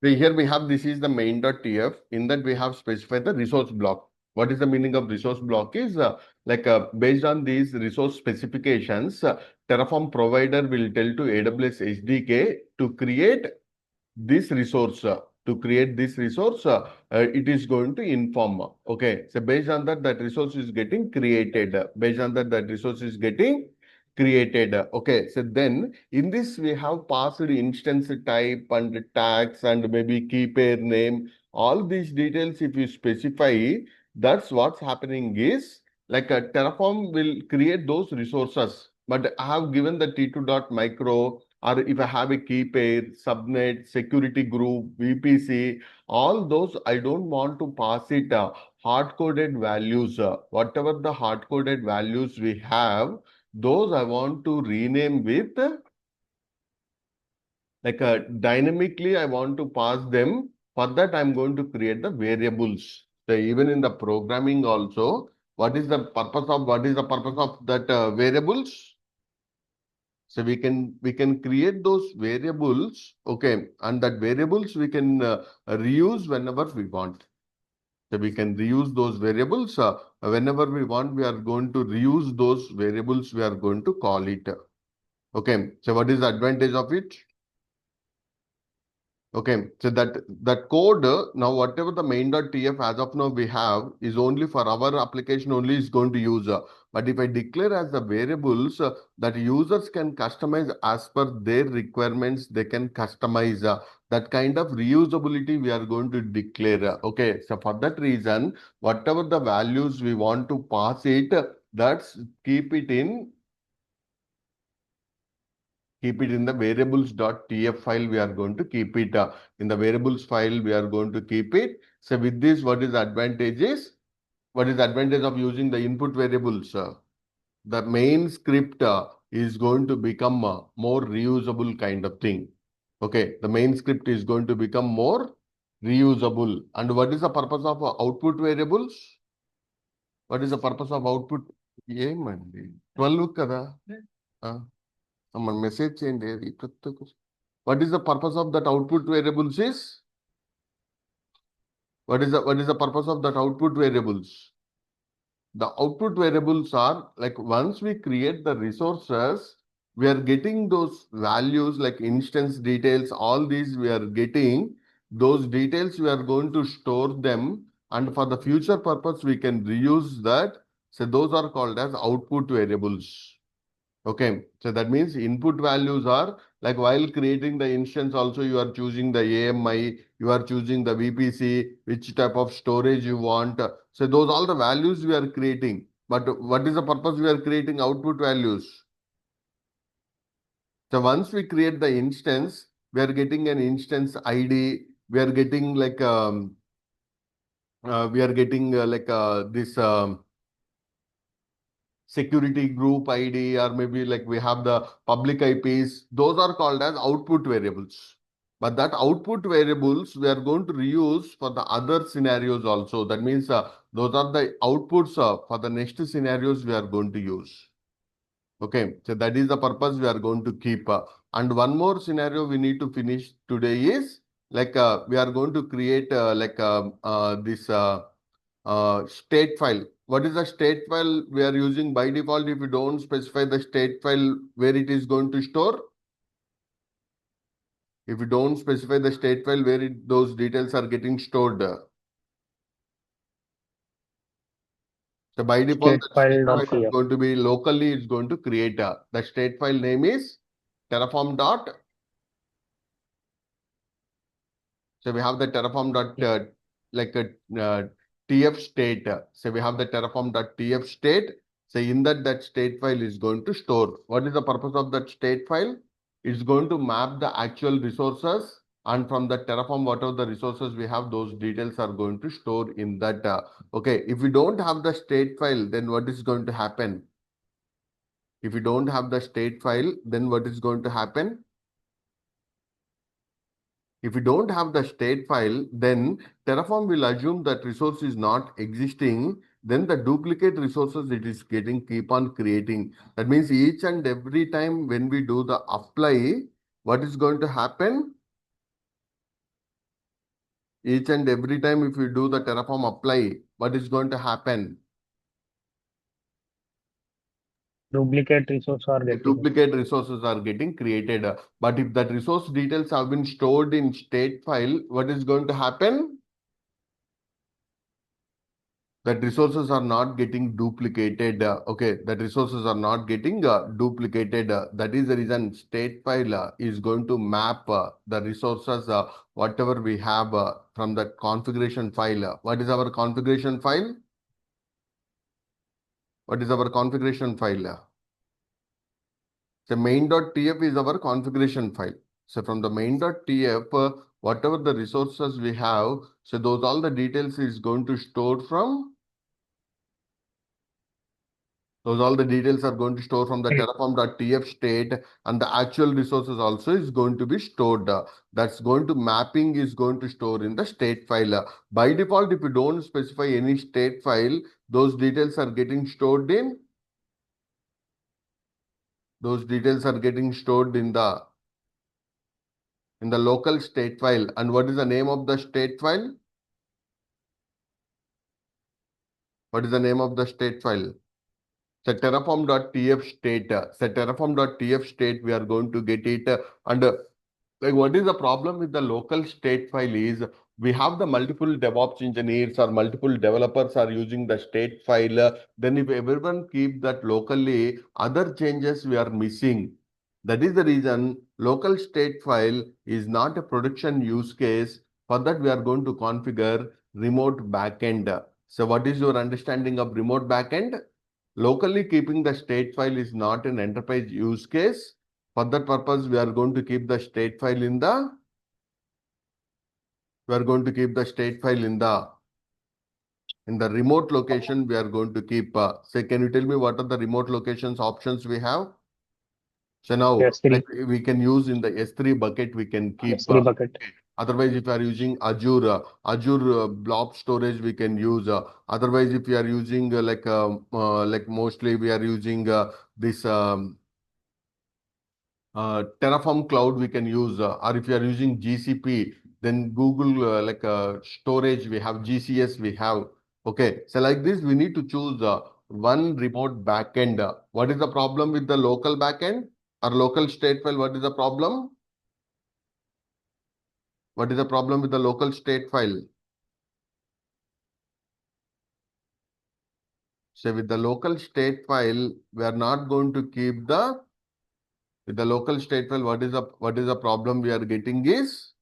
Here we have, this is the main.tf. In that we have specified the resource block. What is the meaning of resource block is based on these resource specifications, Terraform provider will tell to AWS SDK to create this resource. To create this resource, it is going to inform. Okay, so based on that, that resource is getting created. Based on that, that resource is getting created. Okay, so then in this we have passed instance type and tags and maybe key pair name. All these details, if you specify, that's what's happening is like a Terraform will create those resources. But I have given the T2.micro, or if I have a key pair, subnet, security group, VPC, all those I don't want to pass it hard-coded values. Whatever the hard-coded values we have, those I want to rename with dynamically I want to pass them. For that, I'm going to create the variables. So even in the programming also, what is the purpose of that variables? So we can create those variables, okay, and that variables we can reuse whenever we want. So we can reuse those variables whenever we want. We are going to reuse those variables. We are going to call it. Okay. So what is the advantage of it? Okay, so that code now whatever the main.tf as of now we have is only for our application only is going to use. But if I declare as the variables that users can customize as per their requirements, they can customize that kind of reusability we are going to declare. Okay, so for that reason, whatever the values we want to pass it, that's keep it in the variables.tf file. We are going to keep it in the variables file. We are going to keep it. So with this, what is the advantage is? What is the advantage of using the input variables? The main script is going to become more reusable kind of thing. Okay, the main script is going to become more reusable. And what is the purpose of output variables? What is the purpose of output? ఏమండి 12 కదా మన message చేయండి అది ప్రతి ఒక్క- What is the purpose of that output variables is? What is the purpose of that output variables? The output variables are like once we create the resources, we are getting those values like instance details, all these we are getting those details, we are going to store them, and for the future purpose we can reuse that. So those are called as output variables. Okay, so that means input values are like while creating the instance also you are choosing the AMI, you are choosing the VPC, which type of storage you want. So those all the values we are creating. But what is the purpose we are creating output values? So once we create the instance, we are getting an instance ID, we are getting this security group ID, or maybe like we have the public IPs, those are called as output variables. But that output variables we are going to reuse for the other scenarios also. That means those are the outputs for the next scenarios we are going to use. Okay, so that is the purpose we are going to keep. And one more scenario we need to finish today is we are going to create this state file. What is the state file we are using by default? If you don't specify the state file where it is going to store, if you don't specify the state file where those details are getting stored, so by default, the state file is Statefile.tf. going to be locally, it's going to create the state file name is Terraform dot. So we have the Terraform dot TF state. So we have the Terraform dot TF state. So in that state file is going to store. What is the purpose of that state file? It's going to map the actual resources, and from the Terraform, whatever the resources we have, those details are going to store in that. Okay, if we don't have the state file, then what is going to happen? If you don't have the state file, then what is going to happen? If you don't have the state file, then Terraform will assume that resource is not existing. Then the duplicate resources it is getting keep on creating. That means each and every time when we do the apply, what is going to happen? Each and every time if you do the Terraform apply, what is going to happen? Duplicate resource are The getting. duplicate resources are getting created. But if that resource details have been stored in state file, what is going to happen? That resources are not getting duplicated. Okay, that resources are not getting duplicated. That is the reason state file is going to map the resources, whatever we have from the configuration file. What is our configuration file? What is our configuration file? The main.tf is our configuration file. So from the main.tf, whatever the resources we have, so those all the details is going to store from, those all the details are going to store from the Hmm. terraform.tf state, and the actual resources also is going to be stored. That's going to mapping is going to store in the state file. By default, if you don't specify any state file, those details are getting stored in, those details are getting stored in the local state file. And what is the name of the state file? What is the name of the state file? So terraform.tf state. So terraform.tf state, we are going to get it. And like, what is the problem with the local state file is we have the multiple DevOps engineers or multiple developers are using the state file. Then if everyone keep that locally, other changes we are missing. That is the reason local state file is not a production use case. For that, we are going to configure remote backend. So what is your understanding of remote backend? Locally keeping the state file is not an enterprise use case. For that purpose, we are going to keep the state file in the, we are going to keep the state file in the remote location. We are going to keep, say, can you tell me what are the remote locations options we have? So now, S3, like we can use in the S3 bucket, we can keep. S3 bucket. Otherwise, if you are using Azure, Azure blob storage, we can use. Otherwise, if you are using like mostly we are using this Terraform cloud we can use, or if you are using GCP, then Google storage we have, GCS we have. Okay, so like this we need to choose one remote backend. What is the problem with the local backend or local state file? What is the problem? What is the problem with the local state file? So with the local state file, we are not going to keep the, with the local state file. What is the problem we are getting is,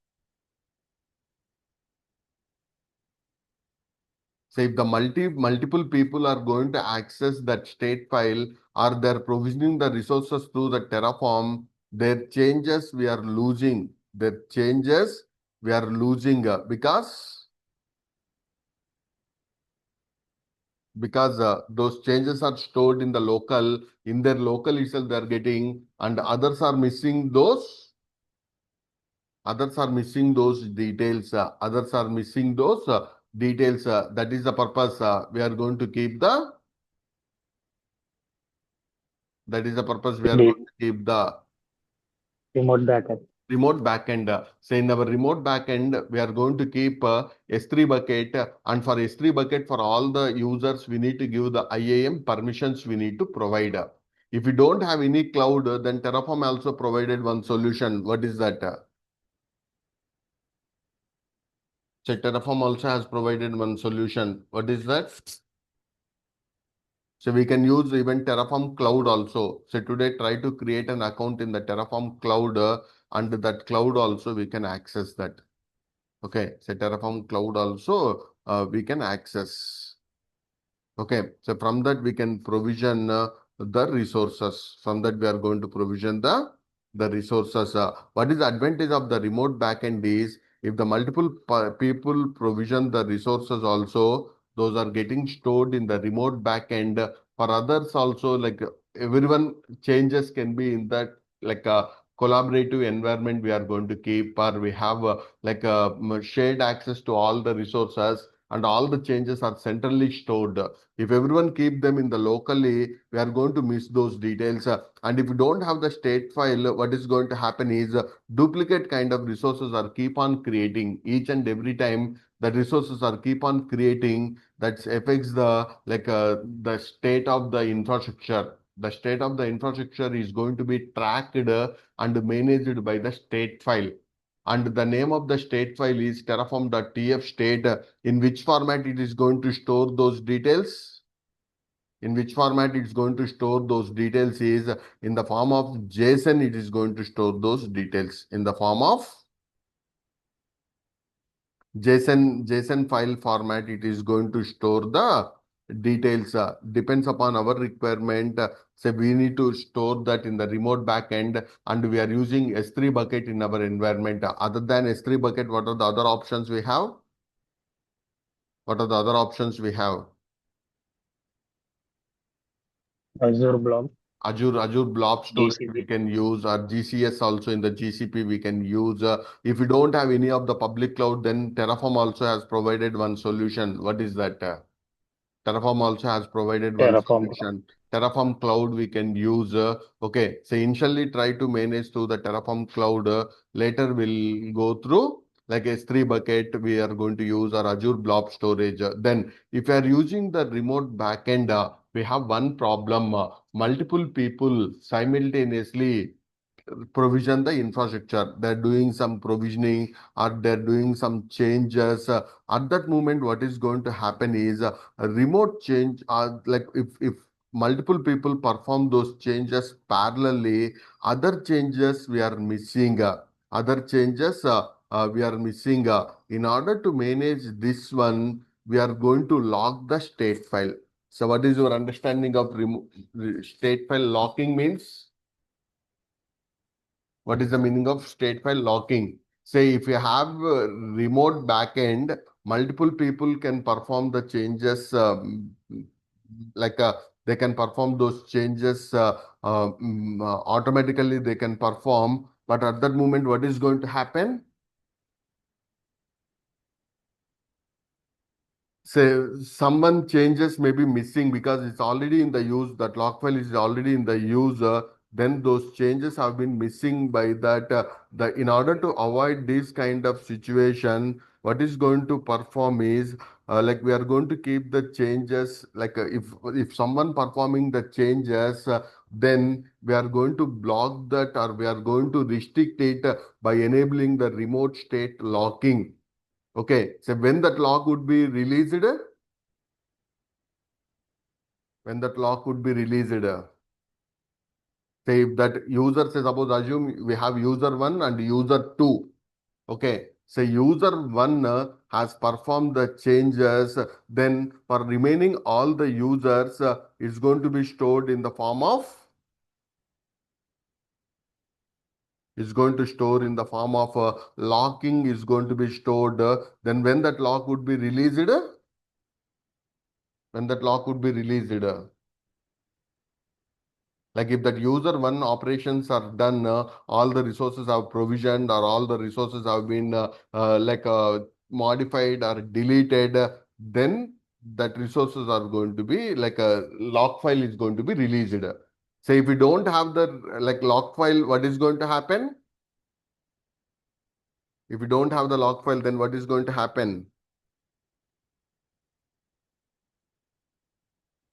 so if the multiple people are going to access that state file or they're provisioning the resources through the Terraform, their changes we are losing. Their changes we are losing because those changes are stored in the local, in their local itself they are getting, and others are missing those. Others are missing those details. Others are missing those details. That is the purpose. We are going to keep the, that is the purpose we are The going to keep the remote backup. remote backend. So in our remote backend, we are going to keep S3 bucket. And for S3 bucket, for all the users, we need to give the IAM permissions we need to provide. If you don't have any cloud, then Terraform also provided one solution. What is that? So Terraform also has provided one solution. What is that? So we can use even Terraform Cloud also. So today try to create an account in the Terraform Cloud, and that cloud also we can access that. Okay, so Terraform Cloud also we can access. Okay, so from that we can provision the resources. From that we are going to provision the resources. What is the advantage of the remote backend is if the multiple people provision the resources also, those are getting stored in the remote backend. For others also, like everyone changes can be in that like a collaborative environment we are going to keep, or we have shared access to all the resources. and all the changes are centrally stored. If everyone keep them in the locally, we are going to miss those details. And if you don't have the state file, what is going to happen is duplicate kind of resources are keep on creating each and every time. The resources are keep on creating that affects the state of the infrastructure. The state of the infrastructure is going to be tracked and managed by the state file. And the name of the state file is terraform.tf state. In which format it is going to store those details? In which format it's going to store those details is in the form of JSON. It is going to store those details in the form of JSON file format. It is going to store the details. Depends upon our requirement. So we need to store that in the remote backend, and we are using S3 bucket in our environment. Other than S3 bucket, what are the other options we have? What are the other options we have? Azure Blob, Azure Blob Storage we GCP, can use, or GCS also in the GCP we can use. If you don't have any of the public cloud, then Terraform also has provided one solution. What is that? Terraform also has provided one Terraform. solution. Terraform Cloud we can use. Okay, so initially try to manage through the Terraform Cloud. Later we'll go through like S3 bucket we are going to use, or Azure Blob Storage. Then if you are using the remote backend, we have one problem. Multiple people simultaneously provision the infrastructure. They're doing some provisioning or they're doing some changes. At that moment, what is going to happen is a remote change. Like if multiple people perform those changes parallelly, other changes we are missing. Other changes we are missing. In order to manage this one, we are going to lock the state file. So, what is your understanding of state file locking means? What is the meaning of state file locking? Say if you have a remote backend, multiple people can perform the changes, like they can perform those changes automatically. They can perform, but at that moment, what is going to happen? Say someone changes may be missing because it's already in the use. That log file is already in the user. Then those changes have been missing by that. The in order to avoid this kind of situation, what is going to perform is like we are going to keep the changes. Like if someone performing the changes, then we are going to block that, or we are going to restrict it by enabling the remote state locking. Okay, so when that lock would be released, when that lock would be released, say if that user, say suppose assume we have user 1 and user 2. Okay, so user 1 has performed the changes, then for remaining all the users, it's going to be stored in the form of, is going to store in the form of locking is going to be stored. Then when that lock would be released, when that lock would be released, like if that user one operations are done, all the resources are provisioned or all the resources have been modified or deleted, then that resources are going to be like a log file is going to be released. So if you don't have the like log file, what is going to happen? If you don't have the log file, then what is going to happen?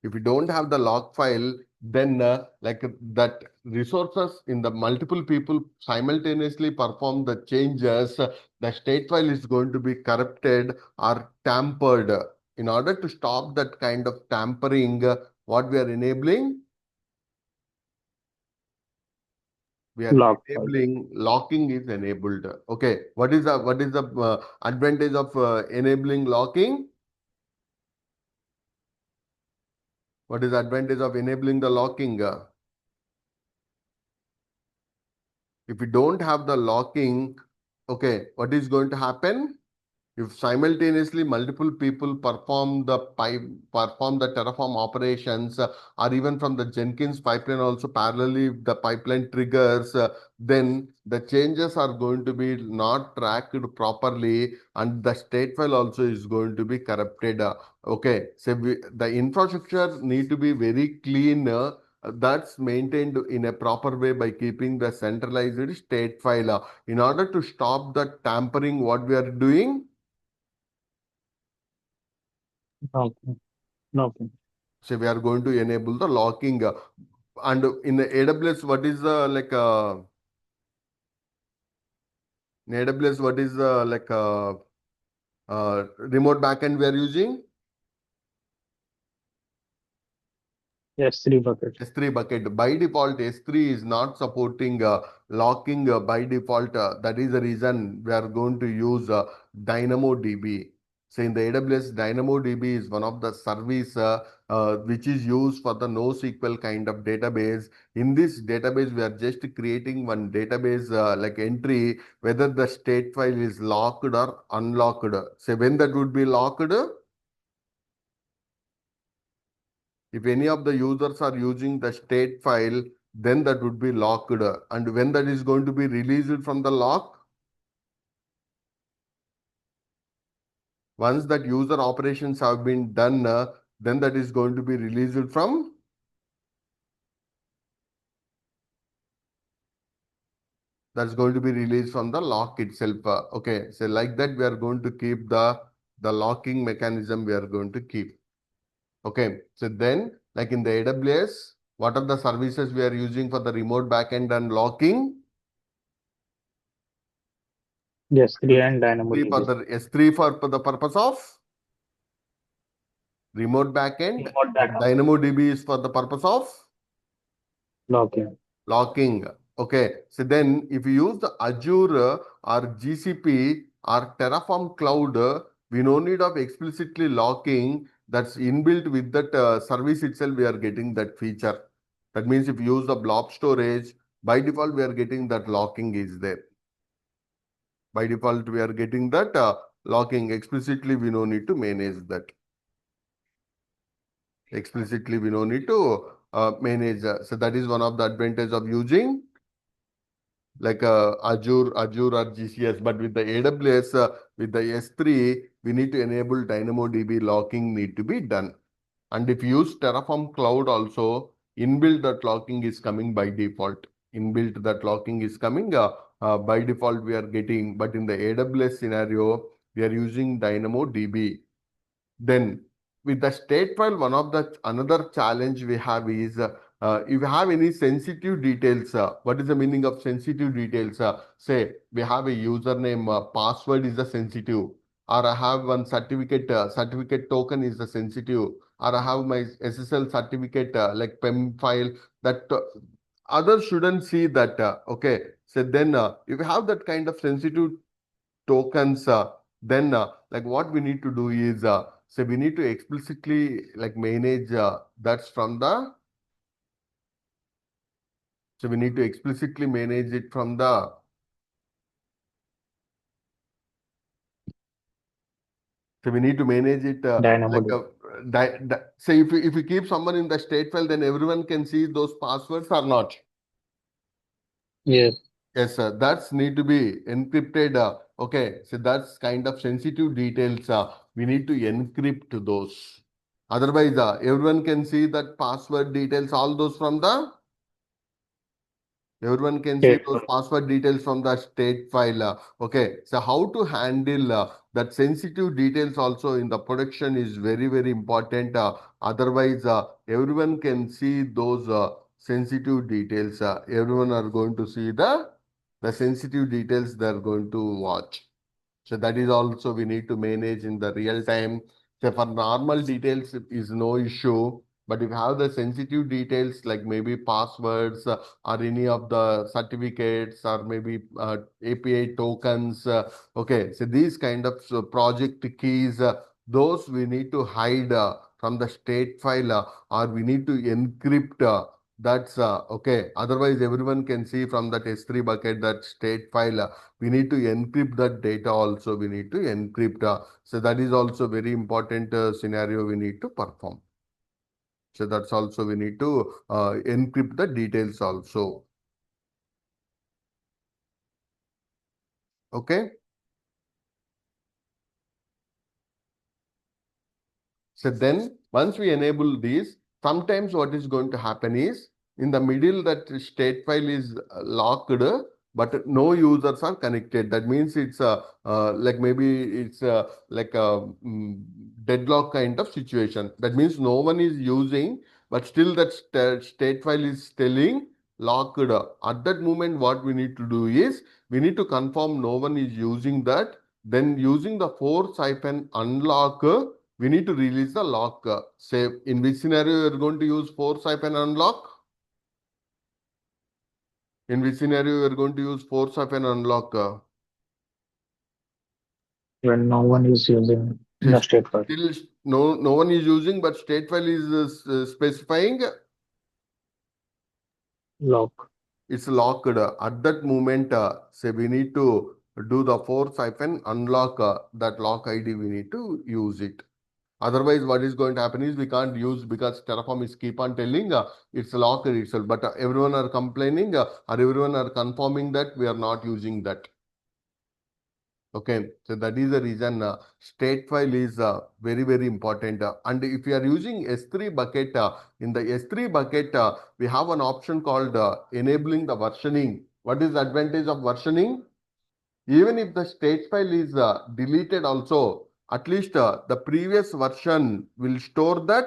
If you don't have the log file, then that resources in the multiple people simultaneously perform the changes, the state file is going to be corrupted or tampered. In order to stop that kind of tampering, what we are enabling? We are Log file. enabling locking is enabled. Okay, what is the advantage of enabling locking? What is the advantage of enabling the locking? If you don't have the locking, okay, what is going to happen? If simultaneously multiple people perform the Terraform operations, or even from the Jenkins pipeline also parallelly, if the pipeline triggers, then the changes are going to be not tracked properly, and the state file also is going to be corrupted. Okay, so the infrastructure need to be very clean. That's maintained in a proper way by keeping the centralized state file. In order to stop the tampering, what we are doing, Okay. Okay. so we are going to enable the locking. And in the AWS, what is the in AWS, what is the remote backend we are using? S3 bucket. S3 bucket. By default, S3 is not supporting locking by default. That is the reason we are going to use DynamoDB. So in the AWS, DynamoDB is one of the service which is used for the NoSQL kind of database. In this database, we are just creating one database entry, whether the state file is locked or unlocked. So when that would be locked, if any of the users are using the state file, then that would be locked. And when that is going to be released from the lock, once that user operations have been done, then that is going to be released from, that's going to be released from the lock itself. Okay, so like that, we are going to keep the locking mechanism we are going to keep. Okay, so then like in the AWS, what are the services we are using for the remote backend and locking? S3 and S3 for DynamoDB. the S3 for the purpose of remote backend, Remote but backup. DynamoDB is for the purpose of Login. locking. Okay, so then if you use the Azure or GCP or Terraform Cloud, we no need of explicitly locking. That's inbuilt with that service itself. We are getting that feature. That means if you use the blob storage, by default we are getting that locking is there. By default we are getting that locking explicitly. We no need to manage that. Explicitly we no need to manage. So that is one of the advantage of using Azure or GCS. But with the AWS, with the S3, we need to enable DynamoDB locking need to be done. And if you use Terraform Cloud also, inbuilt that locking is coming by default. Inbuilt that locking is coming by default we are getting. But in the AWS scenario, we are using DynamoDB. Then with the state file, one of the another challenge we have is if you have any sensitive details, what is the meaning of sensitive details? Say we have a username, password is a sensitive, or I have one certificate token is a sensitive, or I have my SSL certificate like PEM file that others shouldn't see that. Okay, so then if you have that kind of sensitive tokens, then what we need to do is so we need to explicitly manage that's from the so we need to explicitly manage it from the so we need to manage it DynamoDB. say if you keep someone in the state file, then everyone can see those passwords or not. Yes. Yes, sir. That's need to be encrypted. Okay, so that's kind of sensitive details. We need to encrypt those. Otherwise, everyone can see that password details, all those from the everyone can see State those file. password details from the state file. Okay, so how to handle that sensitive details also in the production is very, very important. Otherwise, everyone can see those sensitive details. Everyone are going to see the sensitive details they're going to watch. So that is also we need to manage in the real time. So for normal details is no issue, but if you have the sensitive details like maybe passwords or any of the certificates or maybe API tokens, okay, so these kind of project keys, those we need to hide from the state file or we need to encrypt. That's okay. Otherwise, everyone can see from that S3 bucket that state file. We need to encrypt that data also. We need to encrypt. So that is also very important scenario we need to perform. So that's also we need to encrypt the details also. Okay. So then once we enable these, sometimes what is going to happen is in the middle that state file is locked, but no users are connected. That means it's like maybe it's like a deadlock kind of situation. That means no one is using, but still that state file is telling locked. At that moment, what we need to do is we need to confirm no one is using that. Then using the force hyphen unlock, we need to release the lock. Say, in which scenario you are going to use force hyphen unlock? In which scenario you are going to use force hyphen unlock? When no one is using Say, the state file. still no one is using, but state file is specifying Lock. it's locked. At that moment, say we need to do the force hyphen unlock that lock ID. We need to use it. Otherwise, what is going to happen is we can't use because Terraform is keep on telling it's locked itself. But everyone are complaining or everyone are confirming that we are not using that. Okay, so that is the reason state file is very, very important. And if you are using S3 bucket, in the S3 bucket, we have an option called enabling the versioning. What is the advantage of versioning? Even if the state file is deleted also, at least the previous version will store that.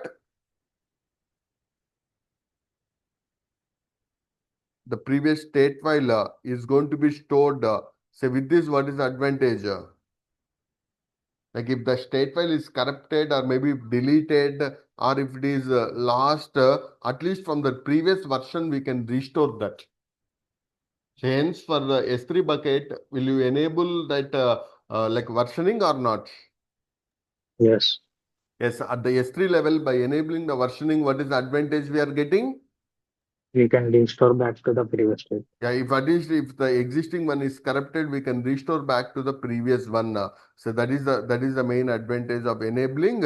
The previous state file is going to be stored. So with this, what is the advantage? Like if the state file is corrupted or maybe deleted or if it is lost, at least from the previous version, we can restore that. So hence for the S3 bucket, will you enable that like versioning or not? Yes. Yes, at the S3 level, by enabling the versioning, what is the advantage we are getting? We can restore back to the previous state. Yeah, if at least if the existing one is corrupted, we can restore back to the previous one. So that is the main advantage of enabling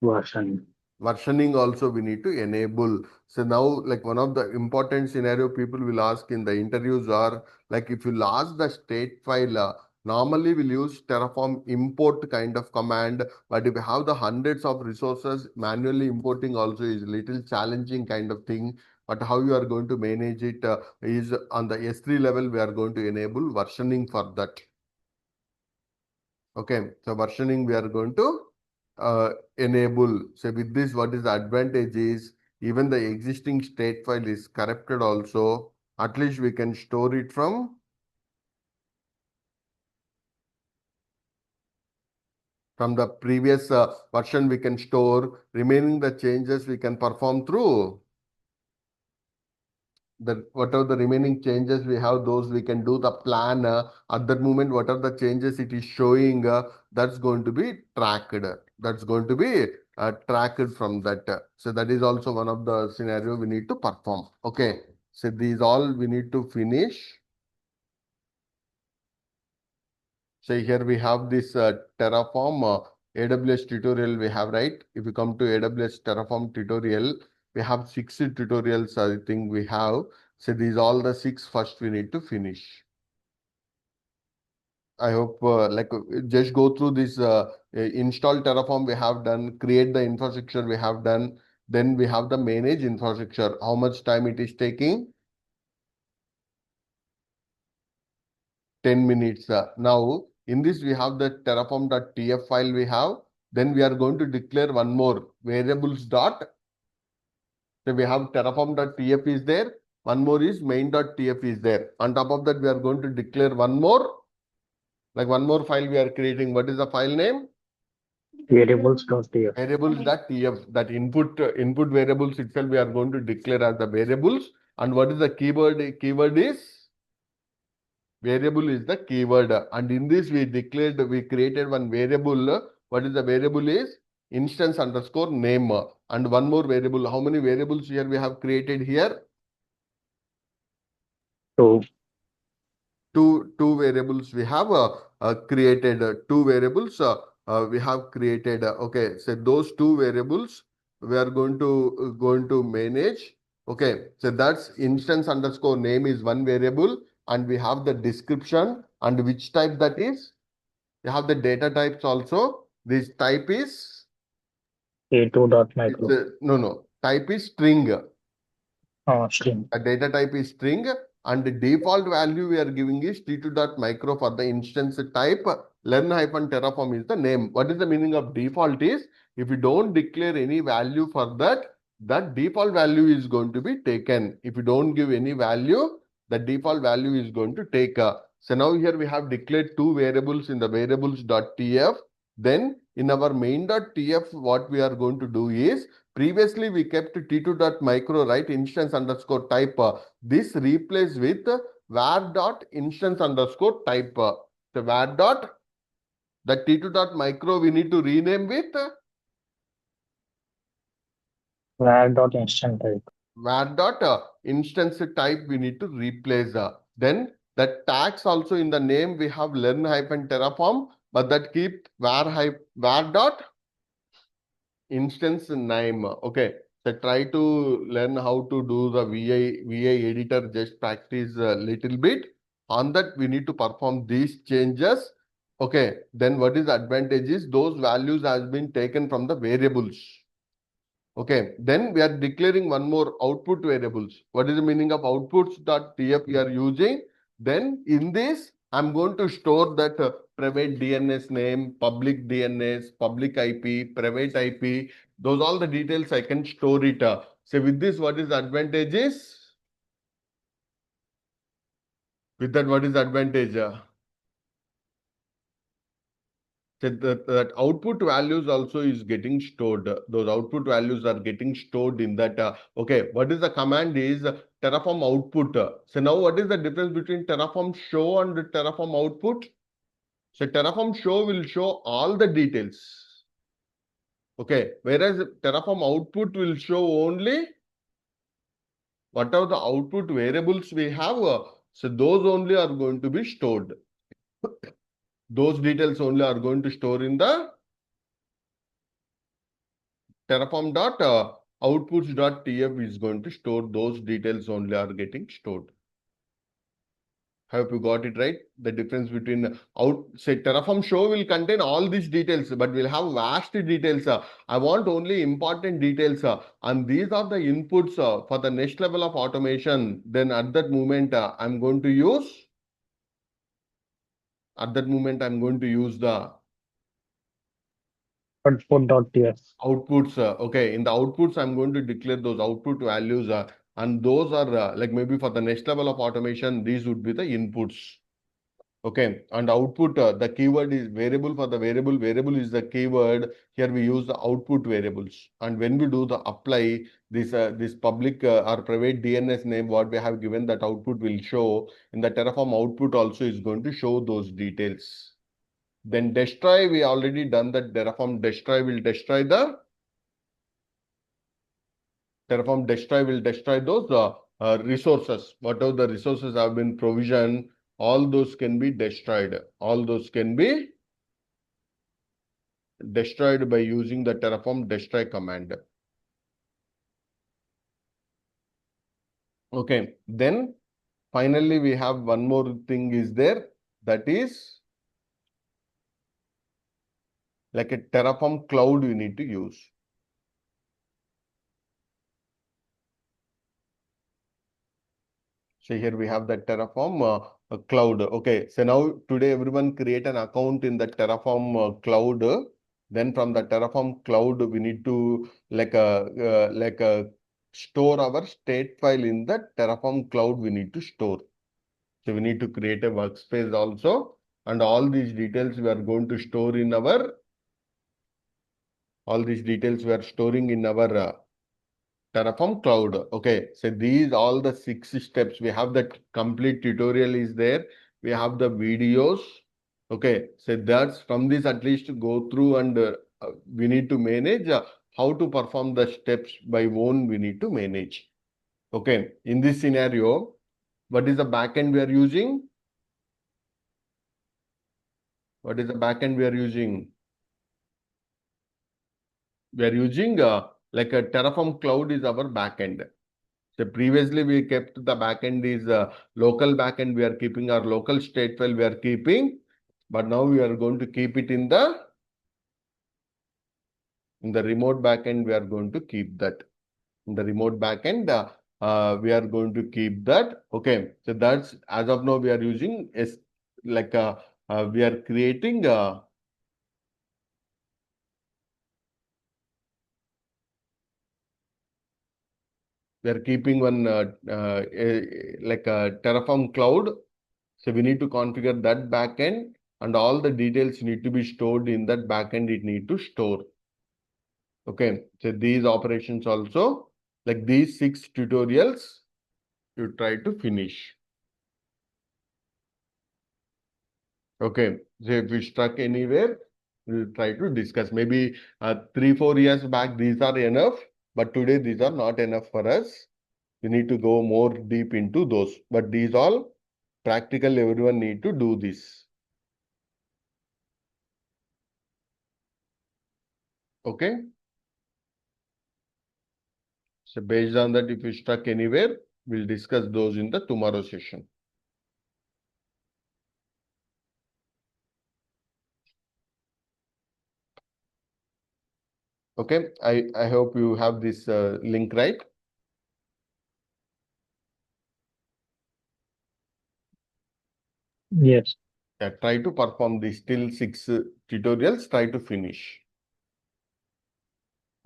Version. versioning also we need to enable. So now like one of the important scenario people will ask in the interviews are like if you ask the state file, normally we'll use Terraform import kind of command, but if you have the hundreds of resources, manually importing also is little challenging kind of thing. But how you are going to manage it is on the S3 level, we are going to enable versioning for that. Okay, so versioning we are going to enable. So with this, what is the advantage is even the existing state file is corrupted also. At least we can store it from the previous version. We can store remaining the changes we can perform through the whatever the remaining changes we have, those we can do the plan at that moment. What are the changes it is showing? That's going to be tracked. That's going to be tracked from that. So that is also one of the scenario we need to perform. Okay. So these all we need to finish. So here we have this Terraform AWS tutorial we have, right? If you come to AWS Terraform tutorial, we have 6 tutorials I think we have. So these all the 6 first we need to finish. I hope just go through this install Terraform we have done, create the infrastructure we have done, then we have the manage infrastructure. How much time it is taking? 10 minutes. Now, in this, we have the terraform.tf file we have. Then we are going to declare one more variables dot. So we have terraform.tf is there. One more is main.tf is there. On top of that, we are going to declare one more, like one more file we are creating. What is the file name? Variables.tf. Variables.tf. That input variables itself we are going to declare as the variables. And what is the keyword? Keyword is variable is the keyword. And in this we created one variable. What is the variable is? instance underscore name, and one more variable. How many variables here we have created here? Two. Two variables we have created. Two variables we have created. Okay, so those two variables we are going to manage. Okay, so that's instance underscore name is one variable, and we have the description and which type that is. You have the data types also. This type is, A2 dot it's micro. no, type is string. String. A data type is string, and the default value we are giving is t2.micro for the instance type. Learn-terraform is the name. What is the meaning of default is, if you don't declare any value for that, that default value is going to be taken. If you don't give any value, the default value is going to take. So now here we have declared two variables in the variables.tf. Then in our main.tf, what we are going to do is, previously, we kept t2.micro, right? Instance underscore type. This replaced with var.instance underscore type. So var dot, the t2.micro we need to rename with Var dot instant type. var.instance type we need to replace. Then the tags also in the name we have learn-terraform, but that keep var dot instance name. Okay. So try to learn how to do the VI editor, just practice a little bit. On that, we need to perform these changes. Okay. Then what is the advantage is those values has been taken from the variables. Okay. Then we are declaring one more output variables. What is the meaning of outputs.tf we are using? Then in this, I'm going to store that private DNS name, public DNS, public IP, private IP. Those all the details I can store it. So with this, what is the advantage is? With that, what is the advantage? So that output values also is getting stored. Those output values are getting stored in that. Okay, what is the command is Terraform output. So now what is the difference between Terraform show and Terraform output? So Terraform show will show all the details. Okay, whereas Terraform output will show only what are the output variables we have. So those only are going to be stored. Those details only are going to store in the Terraform dot outputs dot tf is going to store those details only are getting stored. Hope you got it right. The difference between say Terraform show will contain all these details, but we'll have vast details. I want only important details, and these are the inputs for the next level of automation. Then at that moment, I'm going to use. At that moment, I'm going to use the Output dot tf. outputs. Okay, in the outputs, I'm going to declare those output values, and those are like maybe for the next level of automation, these would be the inputs. Okay, and output, the keyword is variable for the variable. Variable is the keyword. Here we use the output variables, and when we do the apply, this public or private DNS name, what we have given, that output will show in the Terraform output also is going to show those details. Then destroy, we already done that. Terraform destroy will destroy the Terraform destroy will destroy those resources. Whatever the resources have been provisioned, all those can be destroyed. All those can be destroyed by using the Terraform destroy command. Okay, then finally we have one more thing is there, that is like a Terraform cloud we need to use. So here we have the Terraform cloud. Okay, so now today everyone create an account in the Terraform cloud. Then from the Terraform cloud, we need to store our state file in the Terraform cloud. We need to store. So we need to create a workspace also, and all these details we are going to store in our. All these details we are storing in our Terraform cloud. Okay, so these all the 6 steps. We have the complete tutorial is there. We have the videos. Okay, so that's from this at least go through and we need to manage, how to perform the steps by own we need to manage. Okay, in this scenario, what is the backend we are using? What is the backend we are using? We are using like a Terraform Cloud is our backend. So previously we kept the backend is local backend. We are keeping our local state file. We are keeping, but now we are going to keep it in the remote backend. We are going to keep that in the remote backend. We are going to keep that. Okay, so that's as of now we are using is like we are creating. We are keeping one like a Terraform cloud. So we need to configure that backend and all the details need to be stored in that backend. It need to store. Okay. So these operations also, like these 6 tutorials, you try to finish. Okay. So if we stuck anywhere, we'll try to discuss. Maybe 3, 4 years back, these are enough, but today these are not enough for us. We need to go more deep into those. But these all practical, everyone need to do this. Okay. So based on that, if you stuck anywhere, we'll discuss those in the tomorrow session. Okay. I hope you have this link right. Yes. Yeah, try to perform these still 6 tutorials. Try to finish.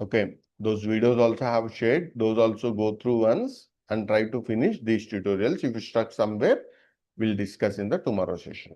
Okay. Those videos also have shared. Those also go through once and try to finish these tutorials. If you stuck somewhere, we'll discuss in the tomorrow session.